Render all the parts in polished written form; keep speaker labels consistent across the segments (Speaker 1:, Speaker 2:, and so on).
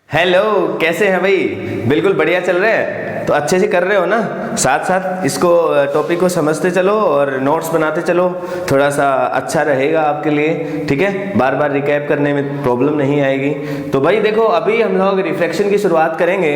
Speaker 1: Hello, कैसे हैं भाई? बिल्कुल बढ़िया चल रहे हैं तो अच्छे से कर रहे हो ना। साथ साथ इसको टॉपिक को समझते चलो और नोट्स बनाते चलो, थोड़ा सा अच्छा रहेगा आपके लिए। ठीक है, बार बार रिकैप करने में प्रॉब्लम नहीं आएगी। तो भाई देखो, अभी हम लोग रिफ्रैक्शन की शुरुआत करेंगे।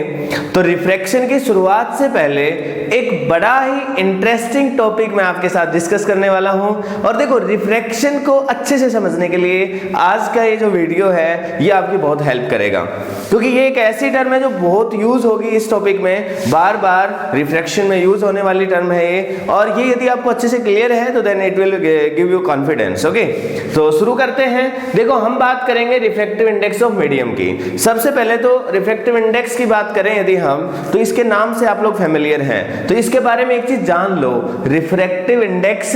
Speaker 1: तो रिफ्रैक्शन की शुरुआत से पहले एक बड़ा ही इंटरेस्टिंग टॉपिक मैं आपके साथ डिस्कस करने वाला हूं। और देखो, रिफ्रैक्शन को अच्छे से समझने के लिए आज का ये जो वीडियो है ये आपकी बहुत हेल्प करेगा, क्योंकि ये एक ऐसी टर्म है जो बहुत यूज होगी इस टॉपिक में, बार बार रिफ्रैक्शन में यूज होने वाली टर्म है ये। और ये यदि आपको अच्छे से क्लियर है तो then it will give you confidence. Okay, तो शुरू करते हैं। देखो, हम बात करेंगे रिफ्रैक्टिव इंडेक्स ऑफ मीडियम की। सबसे पहले तो रिफ्रैक्टिव इंडेक्स की बात करें यदि हम, तो इसके नाम से आप लोग फेमिलियर हैं, तो इसके बारे में एक चीज जान लो। रिफ्रैक्टिव इंडेक्स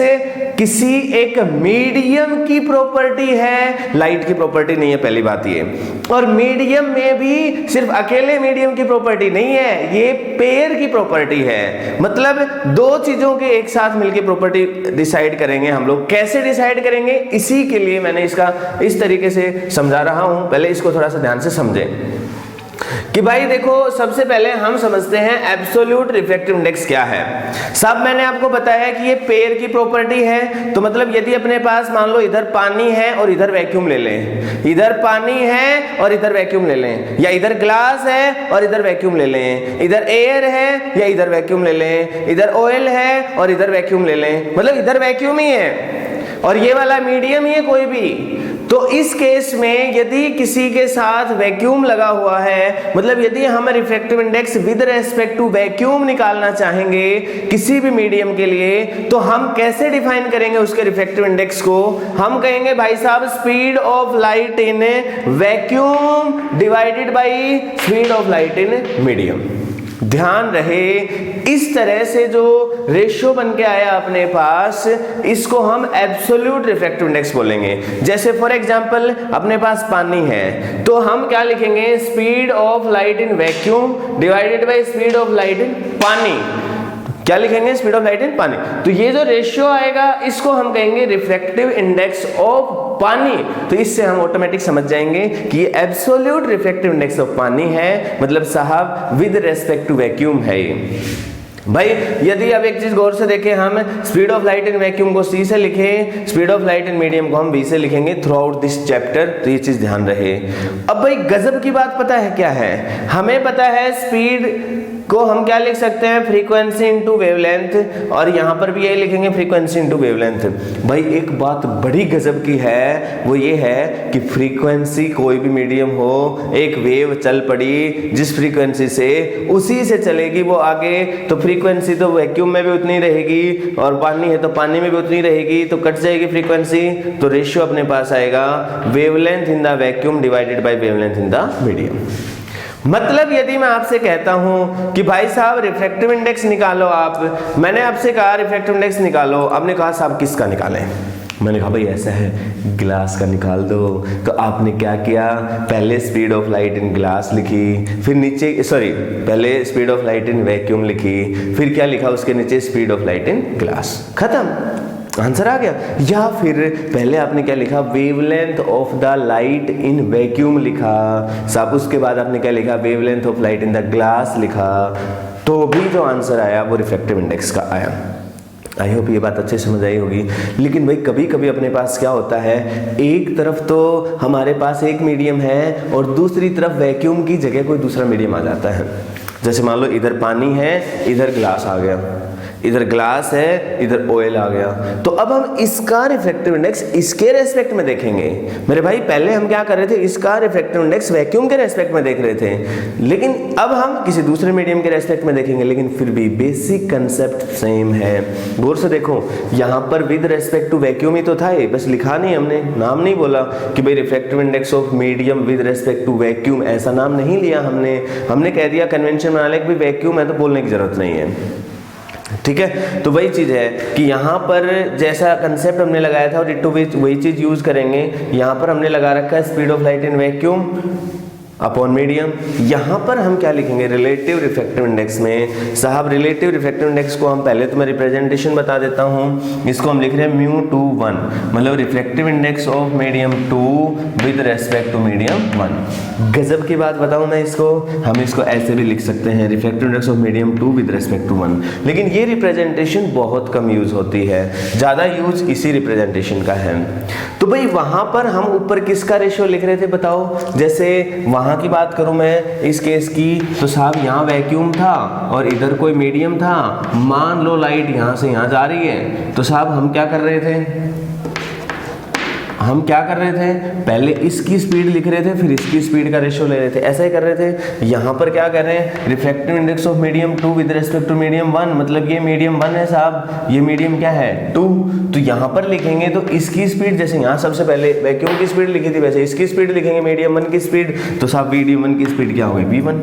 Speaker 1: किसी एक मीडियम की प्रॉपर्टी है, लाइट की प्रॉपर्टी नहीं है, पहली बात ये। और मीडियम में भी सिर्फ अकेले मीडियम की प्रॉपर्टी नहीं है, ये पेयर की प्रॉपर्टी है। मतलब दो चीजों के एक साथ मिलकर प्रॉपर्टी डिसाइड करेंगे हम लोग। कैसे डिसाइड करेंगे, इसी के लिए मैंने इसका इस तरीके से समझा रहा हूं। पहले इसको थोड़ा सा ध्यान से समझें कि भाई देखो, सबसे पहले हम समझते हैं एब्सोल्यूट रिफ्रैक्टिव इंडेक्स क्या है। सब मैंने आपको बताया कि ये पेयर की प्रॉपर्टी है। तो मतलब यदि अपने पास मान लो इधर पानी है और इधर वैक्यूम ले लें, इधर पानी है और इधर वैक्यूम ले लें, या इधर ग्लास है और इधर वैक्यूम ले लें, इधर एयर है या इधर वैक्यूम ले लें, इधर ऑयल है और इधर वैक्यूम ले लें, मतलब इधर वैक्यूम ही है और ये वाला मीडियम ही है कोई भी। तो इस केस में यदि किसी के साथ वैक्यूम लगा हुआ है, मतलब यदि हम refractive index with respect to vacuum निकालना चाहेंगे किसी भी मीडियम के लिए, तो हम कैसे डिफाइन करेंगे उसके रिफ्रैक्टिव इंडेक्स को? हम कहेंगे भाई साहब, speed of light in vacuum divided by speed of light in medium. ध्यान रहे, इस तरह से जो रेशियो बन के आया अपने पास, इसको हम एब्सोल्यूट रिफ्रैक्टिव इंडेक्स बोलेंगे। जैसे फॉर एग्जांपल अपने पास पानी है, तो हम क्या लिखेंगे? Speed of light in vacuum divided by speed of light in पानी। क्या लिखेंगे? स्पीड ऑफ लाइट इन पानी। तो ये जो रेशियो आएगा इसको हम कहेंगे रिफ्रैक्टिव इंडेक्स ऑफ पानी। तो इससे हम ऑटोमेटिक समझ जाएंगे कि ये एब्सोल्यूट रिफ्रैक्टिव इंडेक्स ऑफ पानी है, मतलब साहब विद रेस्पेक्ट टू वैक्यूम है ये। भाई यदि अब एक चीज गौर से देखें, हम speed of light in vacuum को C से लिखें, speed of light in medium को हम V से लिखेंगे थ्रू आउट दिस चैप्टर। तो ये चीज ध्यान रहे। अब भाई गजब की बात पता है क्या है? हमें पता है स्पीड को हम क्या लिख सकते हैं? फ्रीक्वेंसी इनटू वेवलेंथ, और यहां पर भी यही लिखेंगे फ्रीक्वेंसी इनटू वेवलेंथ। भाई एक बात बड़ी गजब की है, वो ये है कि फ्रीक्वेंसी कोई भी मीडियम हो, एक वेव चल पड़ी जिस फ्रीक्वेंसी से, उसी से चलेगी वो आगे। तो फ्रीक्वेंसी तो वैक्यूम में भी उतनी रहेगी और पानी है तो पानी में भी उतनी रहेगी, तो कट जाएगी फ्रीक्वेंसी। तो रेशियो अपने पास आएगा wavelength in the vacuum divided by wavelength in the medium. मतलब यदि मैं आपसे कहता हूं कि भाई साहब रिफ्रैक्टिव इंडेक्स निकालो, आप, मैंने आपसे कहा रिफ्रैक्टिव इंडेक्स निकालो, आपने कहा साहब किसका निकालें? मैंने कहा भाई ऐसा है, ग्लास का निकाल दो। तो आपने क्या किया? पहले speed of light in glass लिखी, फिर नीचे पहले speed of light in vacuum लिखी, फिर क्या लिखा उसके नीचे? Speed of light in glass. खत्म, आंसर आ गया। या फिर पहले आपने क्या लिखा? Wavelength of the light in vacuum लिखा, साहब उसके बाद आपने क्या लिखा? Wavelength of light in the glass लिखा। तो भी जो आंसर आया वो रिफ्रैक्टिव इंडेक्स का आया। आई होप ये बात अच्छे समझ आई होगी। लेकिन भाई कभी कभी अपने पास क्या होता है, एक तरफ तो हमारे पास एक मीडियम है और दूसरी तरफ वैक्यूम की जगह कोई दूसरा मीडियम आ जाता है। जैसे मान लो इधर पानी है, इधर ग्लास आ गया, इधर ग्लास है, इधर ऑयल आ गया। तो अब हम इसका रिफ्रैक्टिव इंडेक्स इसके रेस्पेक्ट में देखेंगे। मेरे भाई पहले हम क्या कर रहे थे? इसका रिफ्रैक्टिव इंडेक्स वैक्यूम के रेस्पेक्ट में देख रहे थे, लेकिन अब हम किसी दूसरे मीडियम के रेस्पेक्ट में देखेंगे। लेकिन फिर भी बेसिक कंसेप्ट सेम है। गौर से देखो, यहाँ पर विद रेस्पेक्ट टू वैक्यूम ही तो था, ये बस लिखा नहीं, हमने नाम नहीं बोला कि भाई refractive index of medium with respect to vacuum, ऐसा नाम नहीं लिया हमने कह दिया कन्वेंशन बना लिया कि वैक्यूम है तो बोलने की जरूरत नहीं है। ठीक है, तो वही चीज है कि यहाँ पर जैसा कंसेप्ट हमने लगाया था और डिट्टो वही चीज यूज करेंगे। यहाँ पर हमने लगा रखा है speed of light in vacuum upon medium. यहां पर हम क्या लिखेंगे रिलेटिव रिफ्रैक्टिव इंडेक्स में साहब, रिलेटिव रिफ्रैक्टिव इंडेक्स को हम पहले तो मैं रिप्रेजेंटेशन बता देता हूं, इसको हम लिख रहे हैं म्यू 2 1, मतलब refractive index of medium 2 with respect to medium 1। गजब की बात बताऊं मैं इसको, हम इसको ऐसे भी लिख सकते हैं refractive index of medium 2 with respect to 1, लेकिन ये रिप्रेजेंटेशन बहुत कम यूज होती है, ज्यादा यूज इसी रिप्रेजेंटेशन का है। तो भाई वहां पर हम ऊपर किसका रेशियो लिख रहे थे बताओ, जैसे वहां की बात करूं मैं इस केस की, तो साहब यहाँ वैक्यूम था और इधर कोई मीडियम था, मान लो लाइट यहां से यहां जा रही है, तो साहब हम क्या कर रहे थे, पहले इसकी स्पीड लिख रहे थे, फिर इसकी स्पीड का रेशियो ले रहे थे, ऐसा ही कर रहे थे। यहां पर क्या कर रहे हैं refractive index of medium 2 with respect to medium 1, मतलब ये मीडियम 1 है साहब, ये मीडियम क्या है 2, तो यहां पर लिखेंगे तो इसकी स्पीड, जैसे यहां सबसे पहले वैक्यूम की स्पीड लिखी थी वैसे इसकी स्पीड लिखेंगे मीडियम 1 की स्पीड, तो साहब मीडियम 1 की स्पीड क्या होगी v1,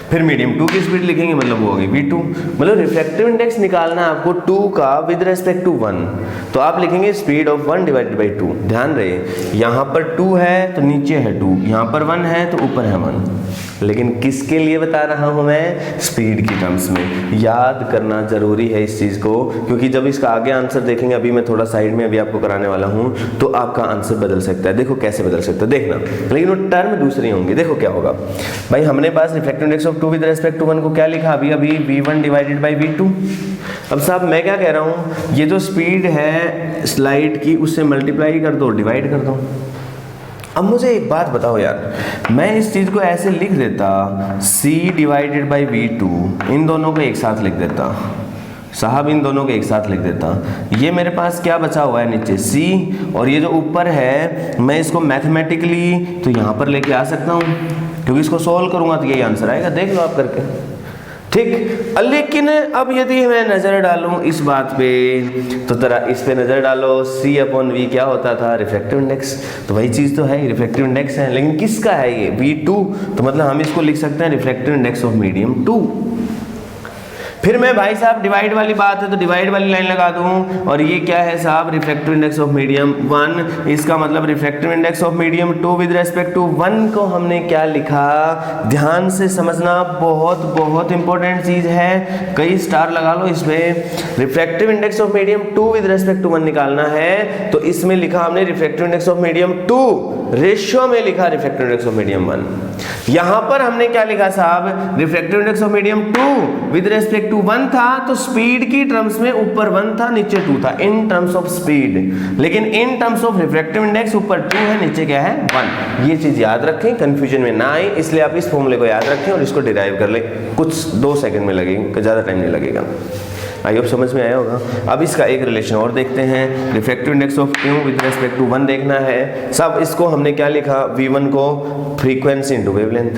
Speaker 1: फिर मीडियम 2 की स्पीड लिखेंगे मतलब वो होगी v2, मतलब रिफ्रैक्टिव इंडेक्स निकालना है आपको 2 का विद रेस्पेक्ट टू 1, तो आप लिखेंगे स्पीड ऑफ 1 डिवाइडेड बाई 2। ध्यान रहे यहाँ पर 2 है तो नीचे है 2, यहाँ पर 1 है तो ऊपर है 1, लेकिन किसके लिए बता रहा हूं मैं, स्पीड की टर्म्स में। याद करना जरूरी है इस चीज को, क्योंकि जब इसका आगे आंसर देखेंगे, अभी मैं थोड़ा साइड में अभी आपको कराने वाला हूं, तो आपका आंसर बदल सकता है। देखो कैसे बदल सकता है देखना, लेकिन वो टर्म दूसरी होंगी। देखो क्या होगा भाई, हमने पास refractive index of 2 with respect to 1 को क्या लिखा अभी v1 डिवाइडेड बाई v2। अब साहब मैं क्या कह रहा हूं, ये जो स्पीड है स्लाइड की उससे मल्टीप्लाई कर दो, डिवाइड कर दो। अब मुझे एक बात बताओ यार, मैं इस चीज को ऐसे लिख देता c डिवाइडेड बाई v2, इन दोनों को एक साथ लिख देता साहब, इन दोनों को एक साथ लिख देता, ये मेरे पास क्या बचा हुआ है नीचे c, और ये जो ऊपर है मैं इसको मैथमेटिकली तो यहाँ पर लेके आ सकता हूँ, क्योंकि इसको सोल्व करूंगा तो यही आंसर आएगा, देख लो आप करके, ठीक। लेकिन अब यदि मैं नजर डालूं इस बात पे, तो जरा इस पे नजर डालो, c अपॉन v क्या होता था रिफ्रैक्टिव इंडेक्स, तो वही चीज तो है रिफ्रैक्टिव इंडेक्स है, लेकिन किसका है ये v2, तो मतलब हम इसको लिख सकते हैं रिफ्रैक्टिव इंडेक्स ऑफ मीडियम 2। फिर मैं भाई साहब डिवाइड वाली बात है तो डिवाइड वाली लाइन लगा दूं, और ये क्या है साहब रिफ्रैक्टिव इंडेक्स ऑफ मीडियम 1, इसका मतलब refractive index of medium 2 with respect to 1 को हमने क्या लिखा, ध्यान से समझना, बहुत बहुत इंपॉर्टेंट चीज है, कई स्टार लगा लो इसमें। Refractive index of medium 2 with respect to 1 निकालना है, तो इसमें लिखा हमने refractive index of medium 2, ratio में लिखा रिफ्रैक्टिव इंडेक्स ऑफ मीडियम 1। यहां पर हमने क्या लिखा साहब, refractive index of medium 2 with respect to 1 था, तो स्पीड की टर्म्स में ऊपर 1 था नीचे 2 था, इन टर्म्स ऑफ स्पीड, लेकिन in terms of refractive index ऊपर 2 है नीचे क्या है 1। ये चीज याद रखें, कंफ्यूजन में ना आए, इसलिए आप इस फॉर्मूले को याद रखें और इसको डिराइव कर लें, कुछ 2 सेकंड में लगेगा, ज्यादा टाइम नहीं लगेगा। आई होप समझ में आया होगा। अब इसका एक रिलेशन और देखते हैं, refractive index of Q with respect to 1 देखना है। सब इसको हमने क्या लिखा, v1 को फ्रीक्वेंसी इनटू वेवलेंथ,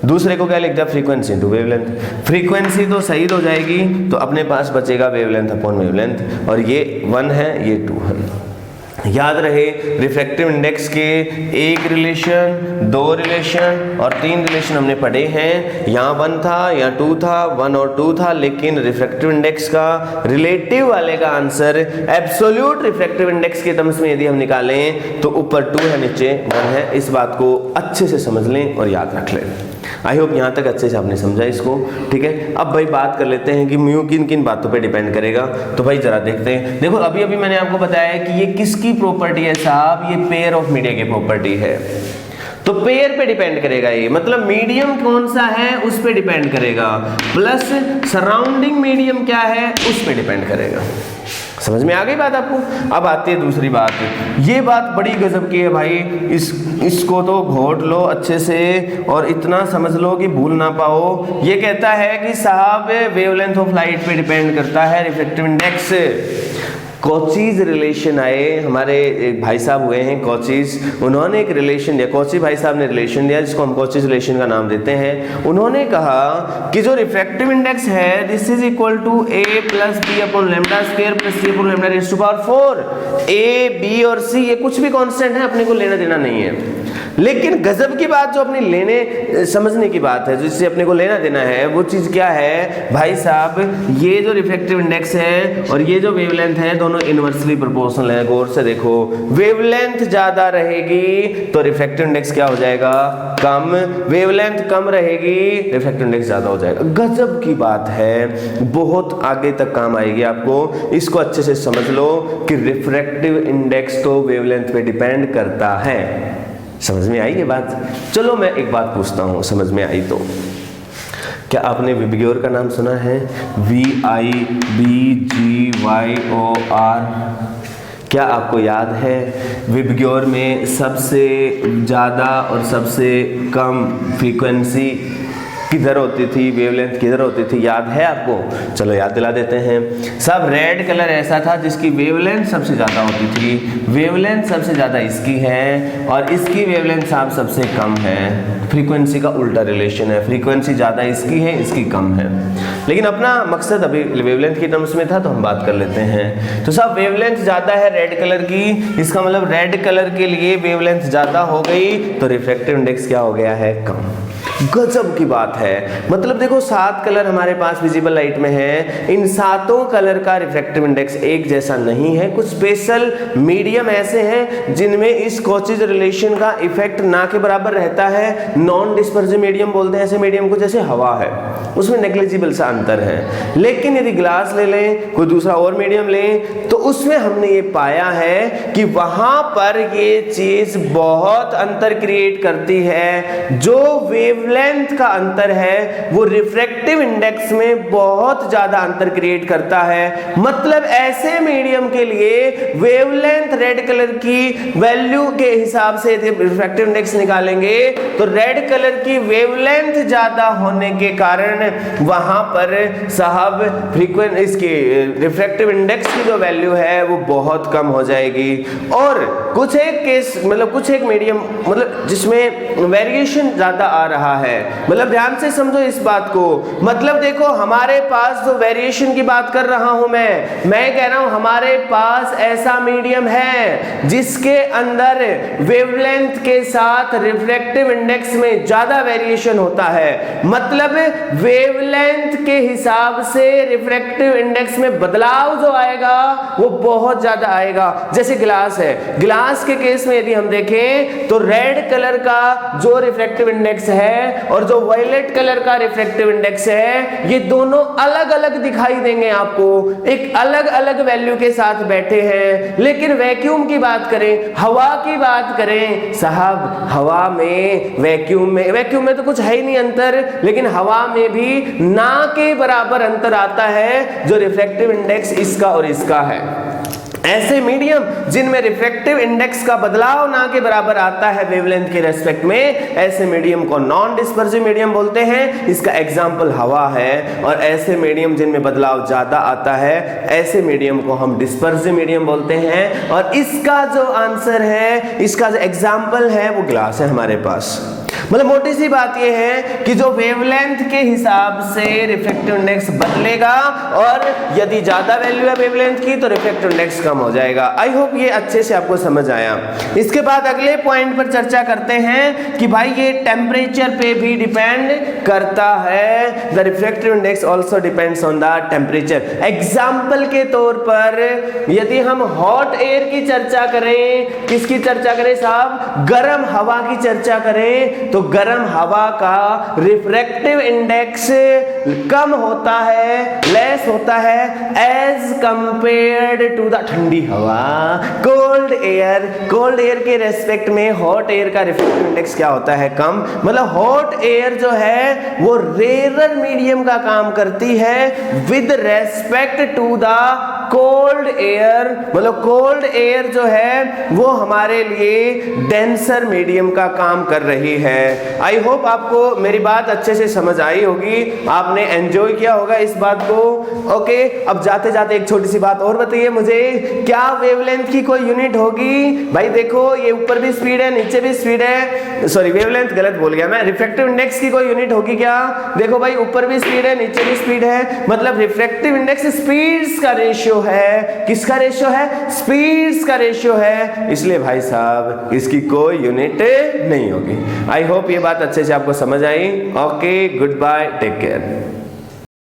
Speaker 1: दूसरे को क्या लिख दिया फ्रीक्वेंसी इनटू वेवलेंथ। फ्रीक्वेंसी तो सही हो जाएगी तो अपने पास बचेगा वेवलेंथ अपॉन वेवलेंथ, और ये 1 है ये 2 है। याद रहे रिफ्रैक्टिव इंडेक्स के 1 रिलेशन, 2 रिलेशन और 3 रिलेशन हमने पढ़े हैं। यहाँ 1 था, यहाँ 2 था, 1 और 2 था, लेकिन रिफ्रैक्टिव इंडेक्स का रिलेटिव वाले का आंसर एब्सोल्यूट रिफ्रैक्टिव इंडेक्स के टर्म्स में यदि हम निकालें तो ऊपर 2 है नीचे 1 है। इस बात को अच्छे से समझ लें और याद रख लें। आई होप यहाँ तक अच्छे से आपने समझा इसको, ठीक है। अब भाई बात कर लेते हैं कि म्यू किन किन बातों पे डिपेंड करेगा, तो भाई जरा देखते हैं। देखो अभी अभी मैंने आपको बताया कि ये किसकी प्रॉपर्टी है साहब, ये पेयर ऑफ मीडिया की प्रॉपर्टी है, तो पेयर पे डिपेंड करेगा ये, मतलब मीडियम कौन सा है उस पे डिपेंड करेगा, प्लस सराउंडिंग मीडियम क्या है उस पे डिपेंड करेगा। समझ में आ गई बात आपको। अब आती है दूसरी बात, ये बात बड़ी गजब की है भाई, इसको तो घोट लो अच्छे से और इतना समझ लो कि भूल ना पाओ। ये कहता है कि साहब वेवलेंथ ऑफ लाइट पे डिपेंड करता है रिफ्रैक्टिव इंडेक्स। कॉचीज रिलेशन आए, हमारे एक भाई साहब हुए हैं कॉचीज, उन्होंने एक रिलेशन दिया, कॉची भाई साहब ने रिलेशन दिया जिसको हम कॉचीज रिलेशन का नाम देते हैं। उन्होंने कहा कि जो रिफ्रैक्टिव इंडेक्स है this is equal to a plus B upon lambda square plus C upon lambda raise to power 4। a, b और c ये कुछ भी कांस्टेंट है, अपने को लेना देना नहीं है, लेकिन गजब की बात जो अपनी लेने समझने की बात है, जिससे अपने को लेना देना है, वो चीज क्या है भाई साहब, ये जो रिफ्रैक्टिव इंडेक्स है और ये जो वेवलेंथ है दोनों इनवर्सली प्रोपोर्शनल है। गौर से देखो, वेवलेंथ ज्यादा रहेगी तो रिफ्रैक्टिव इंडेक्स क्या हो जाएगा, कम। वेवलेंथ कम रहेगी, रिफ्रैक्टिव इंडेक्स ज्यादा हो जाएगा। गजब की बात है, बहुत आगे तक काम आएगी आपको। इसको अच्छे से समझ लो कि रिफ्रैक्टिव इंडेक्स तो वेवलेंथ पे डिपेंड करता है। समझ में आई ये बात? चलो मैं एक बात पूछता हूं, समझ में आई तो। क्या आपने विबग्योर का नाम सुना है? VIBGYOR। क्या आपको याद है विबग्योर में सबसे ज़्यादा और सबसे कम फ्रीक्वेंसी किधर होती थी, वेवलेंथ किधर होती थी? याद है आपको? चलो याद दिला देते हैं। सब रेड कलर ऐसा था जिसकी वेवलेंथ सबसे ज़्यादा होती थी। वेवलेंथ सबसे ज़्यादा इसकी है और इसकी वेवलेंथ साहब सबसे कम है। फ्रीक्वेंसी का उल्टा रिलेशन है, फ्रीक्वेंसी ज़्यादा इसकी है, इसकी कम है। लेकिन अपना मकसद अभी वेवलेंथ की टर्म्स में था तो हम बात कर लेते हैं। तो साहब वेवलेंथ ज़्यादा है रेड कलर की, इसका मतलब रेड कलर के लिए वेवलेंथ ज़्यादा हो गई तो रिफ्रैक्टिव इंडेक्स क्या हो गया है, कम। गजब की बात है। मतलब देखो 7 कलर हमारे पास विजिबल लाइट में है, इन 7 कलर का रिफ्रैक्टिव इंडेक्स एक जैसा नहीं है। कुछ स्पेशल मीडियम ऐसे हैं जिनमें इस कॉचेज रिलेशन का इफेक्ट ना के बराबर रहता है। नॉन डिस्पर्सिव मीडियम बोलते हैं ऐसे मीडियम को, जैसे हवा है, उसमें नेग्लिजिबल सा अंतर है। लेकिन यदि ग्लास ले लें, कोई दूसरा और मीडियम लें, तो उसमें हमने ये पाया है कि वहां पर ये चीज बहुत अंतर क्रिएट करती है। जो वेवलेंथ का अंतर है वो रिफ्रैक्टिव इंडेक्स में बहुत ज्यादा अंतर क्रिएट करता है। मतलब ऐसे मीडियम के लिए वेवलेंथ रेड कलर की वैल्यू के हिसाब से यदि रिफ्रैक्टिव इंडेक्स निकालेंगे तो रेड कलर की वेवलेंथ ज्यादा होने के कारण वहां पर साहब फ्रीक्वेंसी इसकी रिफ्रैक्टिव इंडेक्स की जो वैल्यू है वो बहुत कम हो जाएगी। और कुछ एक केस मतलब कुछ एक मीडियम मतलब जिसमें वेरिएशन ज्यादा आ रहा है, मतलब ध्यान से समझो इस बात को। मतलब देखो हमारे पास जो वेरिएशन की बात कर रहा हूं मैं कह रहा हूं हमारे पास ऐसा मीडियम है जिसके अंदर वेवलेंथ के साथ रिफ्रैक्टिव इंडेक्स में ज्यादा वेरिएशन होता है। मतलब वेवलेंथ के हिसाब से रिफ्रैक्टिव इंडेक्स में बदलाव जो आएगा वो बहुत ज्यादा आएगा। जैसे ग्लास है, ग्लास के केस में यदि हम देखें तो रेड कलर का जो रिफ्रैक्टिव इंडेक्स है और जो वायलेट कलर का रिफ्रैक्टिव इंडेक्स है ये दोनों अलग अलग दिखाई देंगे आपको, एक अलग अलग वैल्यू के साथ बैठे हैं। लेकिन वैक्यूम की बात करें, हवा की बात करें, साहब हवा में वैक्यूम में तो कुछ है ही नहीं अंतर, लेकिन हवा में भी ना के बराबर अंतर आता है जो रिफ्रैक्टिव इंडेक्स इसका और इसका है। ऐसे मीडियम जिनमें रिफ्रैक्टिव इंडेक्स का बदलाव ना के बराबर आता है वेवलेंथ के रेस्पेक्ट में, ऐसे मीडियम को नॉन डिस्पर्सिव मीडियम बोलते हैं। इसका एग्जांपल हवा है। और ऐसे मीडियम जिनमें बदलाव ज्यादा आता है ऐसे मीडियम को हम डिस्पर्सिव मीडियम बोलते हैं। और इसका जो आंसर है, इसका जो एग्जांपल है वो ग्लास है हमारे पास। मतलब मोटी सी बात यह है कि जो वेवलेंथ के हिसाब से रिफ्रैक्टिव इंडेक्स बदलेगा और यदि ज्यादा वैल्यू है वेवलेंथ की तो रिफ्रैक्टिव इंडेक्स कम हो जाएगा। आई होप ये अच्छे से आपको समझ आया। इसके बाद अगले पॉइंट पर चर्चा करते हैं कि भाई ये टेम्परेचर पे भी डिपेंड करता है। The refractive index also depends on the temperature. Example के तौर पर यदि हम हॉट एयर की चर्चा करें, किसकी चर्चा करें साहब, गर्म हवा की चर्चा करें, तो गर्म हवा का रिफ्रैक्टिव इंडेक्स कम होता है, लेस होता है एज कंपेयर्ड टू द ठंडी हवा। कोल्ड एयर के रेस्पेक्ट में हॉट एयर का रिफ्रैक्टिव इंडेक्स क्या होता है, कम। मतलब हॉट एयर जो है वो रेयर मीडियम का काम करती है with respect to the cold air. मतलब कोल्ड एयर जो है वो हमारे लिए डेंसर मीडियम का काम कर रही है। आई होप आपको मेरी बात अच्छे से समझ आई होगी, आपने एंजॉय किया होगा इस बात को। ओके, अब जाते जाते एक छोटी सी बात और बताइए मुझे, क्या वेवलेंथ की कोई यूनिट होगी? भाई देखो ये ऊपर भी स्पीड है नीचे भी स्पीड है, सॉरी वेवलेंथ गलत बोल गया मैं। रिफ्रैक्टिव इंडेक्स की कोई यूनिट होगी क्या? देखो भाई ऊपर भी स्पीड है नीचे भी स्पीड है, मतलब रिफ्रैक्टिव इंडेक्स स्पीड्स का रेशियो है किसका रेशियो है, स्पीड्स का रेशियो है, इसलिए भाई साहब इसकी कोई यूनिट नहीं होगी। आई होप ये बात अच्छे से आपको समझ आई। Okay, goodbye, take care.